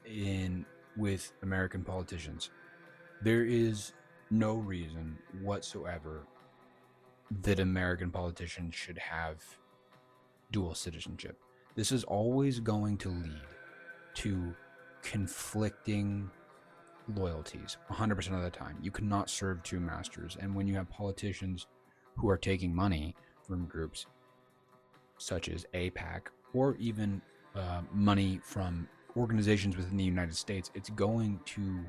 in with American politicians. There is no reason whatsoever that American politicians should have dual citizenship. This is always going to lead to conflicting loyalties 100% of the time. You cannot serve two masters. And when you have politicians who are taking money from groups such as APAC or even money from organizations within the United States, it's going to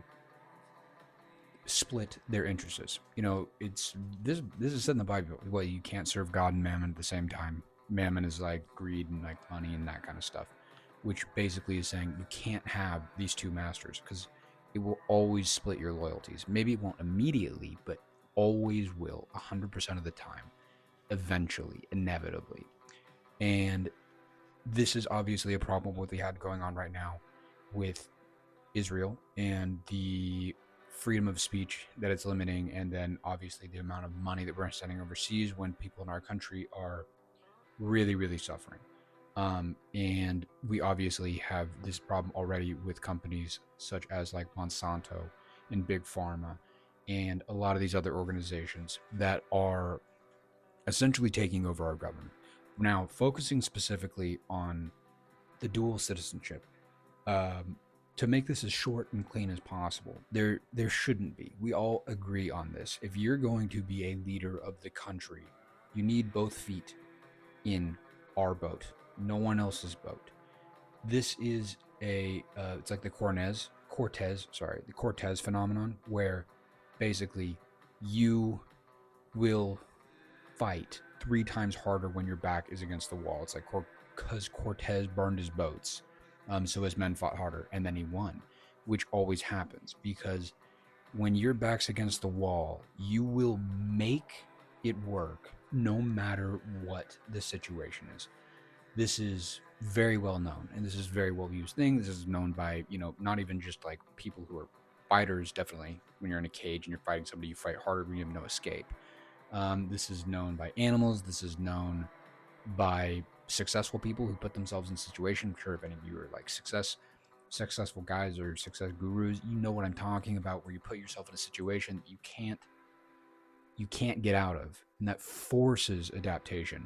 split their interests. You know, it's this is said in the Bible. Well, you can't serve God and mammon at the same time. Mammon is like greed and like money and that kind of stuff, which basically is saying you can't have these two masters because it will always split your loyalties. Maybe it won't immediately, but always will 100% of the time, eventually, inevitably. And this is obviously a problem what we had going on right now with Israel and the freedom of speech that it's limiting, and then obviously the amount of money that we're sending overseas when people in our country are really, really suffering. And we obviously have this problem already with companies such as like Monsanto and Big Pharma and a lot of these other organizations that are essentially taking over our government. Now, focusing specifically on the dual citizenship, to make this as short and clean as possible, there shouldn't be. We all agree on this. If you're going to be a leader of the country, you need both feet in our boat, no one else's boat. This is it's like the Cortez phenomenon, where basically you will fight 3 times harder when your back is against the wall. It's like because Cortez burned his boats, so his men fought harder, and then he won, which always happens because when your back's against the wall, you will make it work no matter what the situation is. This is very well known, and this is very well used thing. This is known by, not even just like people who are fighters. Definitely, when you're in a cage and you're fighting somebody, you fight harder when you have no escape. This is known by animals. This is known by successful people who put themselves in situations. I'm sure if any of you are like successful guys or success gurus, you know what I'm talking about, where you put yourself in a situation that you can't get out of, and that forces adaptation.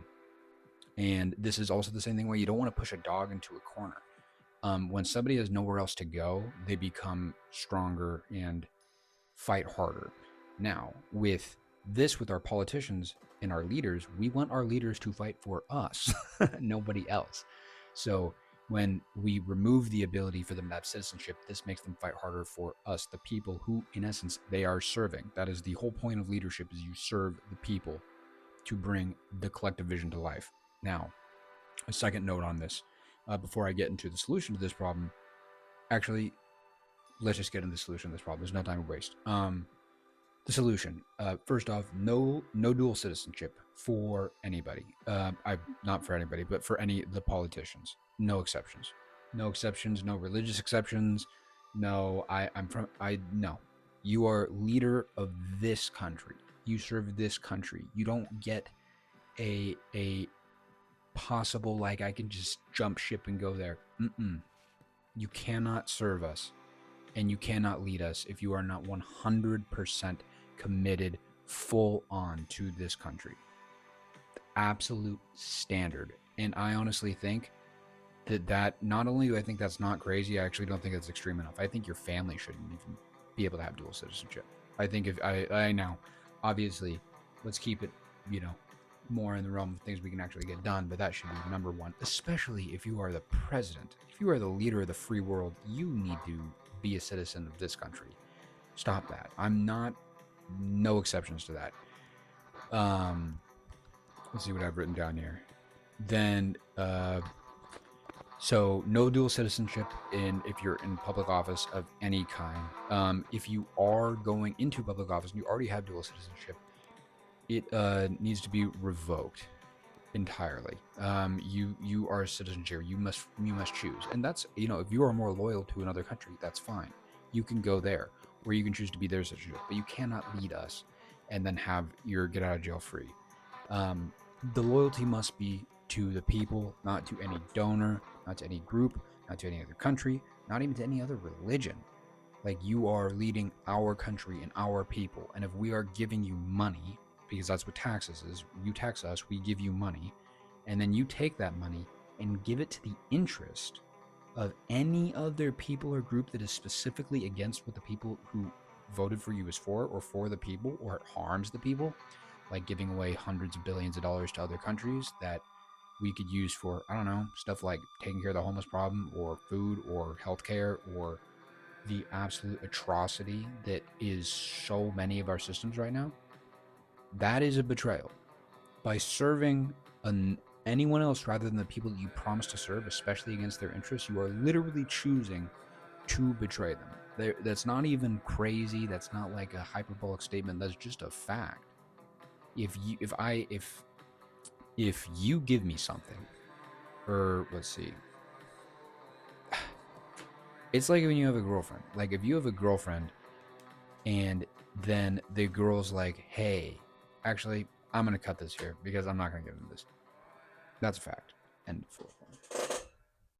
And this is also the same thing where you don't want to push a dog into a corner. When somebody has nowhere else to go, they become stronger and fight harder. Now, with our politicians and our leaders, we want our leaders to fight for us, nobody else. So when we remove the ability for them to have citizenship, this makes them fight harder for us, the people who, in essence, they are serving. That is the whole point of leadership, is you serve the people to bring the collective vision to life. Now, a second note on this, before I get into the solution to this problem. Actually, let's just get into the solution to this problem. There's no time to waste. The solution, first off, no dual citizenship for anybody. Not for anybody, but for the politicians. No exceptions. No exceptions. No religious exceptions. No, no. You are leader of this country. You serve this country. You don't get a possible, like, I can just jump ship and go there. You cannot serve us, and you cannot lead us if you are not 100% committed full on to this country. Absolute standard. And I honestly think that not only do I think that's not crazy, I actually don't think that's extreme enough. I think your family shouldn't even be able to have dual citizenship. I think if I know, obviously, let's keep it, more in the realm of things we can actually get done, but that should be number one, especially if you are the president. If you are the leader of the free world, you need to be a citizen of this country. Stop that. No exceptions to that. Let's see what I've written down here. Then, so no dual citizenship if you're in public office of any kind. If you are going into public office and you already have dual citizenship, it needs to be revoked entirely. You are a citizen here. You must choose, and that's, if you are more loyal to another country, that's fine. You can go there, or you can choose to be their citizenship, but you cannot lead us and then have your get out of jail free. The loyalty must be to the people, not to any donor, not to any group, not to any other country. not even to any other religion. Like, you are leading our country and our people. And if we are giving you money, because that's what taxes is, you tax us, we give you money, and then you take that money and give it to the interest of any other people or group that is specifically against what the people who voted for you is for, or for the people, or it harms the people, like giving away hundreds of billions of dollars to other countries that we could use for, I don't know, stuff like taking care of the homeless problem, or food, or healthcare, or the absolute atrocity that is so many of our systems right now. That is a betrayal. By serving anyone else rather than the people that you promised to serve, especially against their interests, you are literally choosing to betray them. That's not even crazy. That's not like a hyperbolic statement. That's just a fact. If you give me something, or let's see, it's like when you have a girlfriend. Like, if you have a girlfriend and then the girl's like, hey, actually, I'm going to cut this here because I'm not going to give him this. That's a fact. End of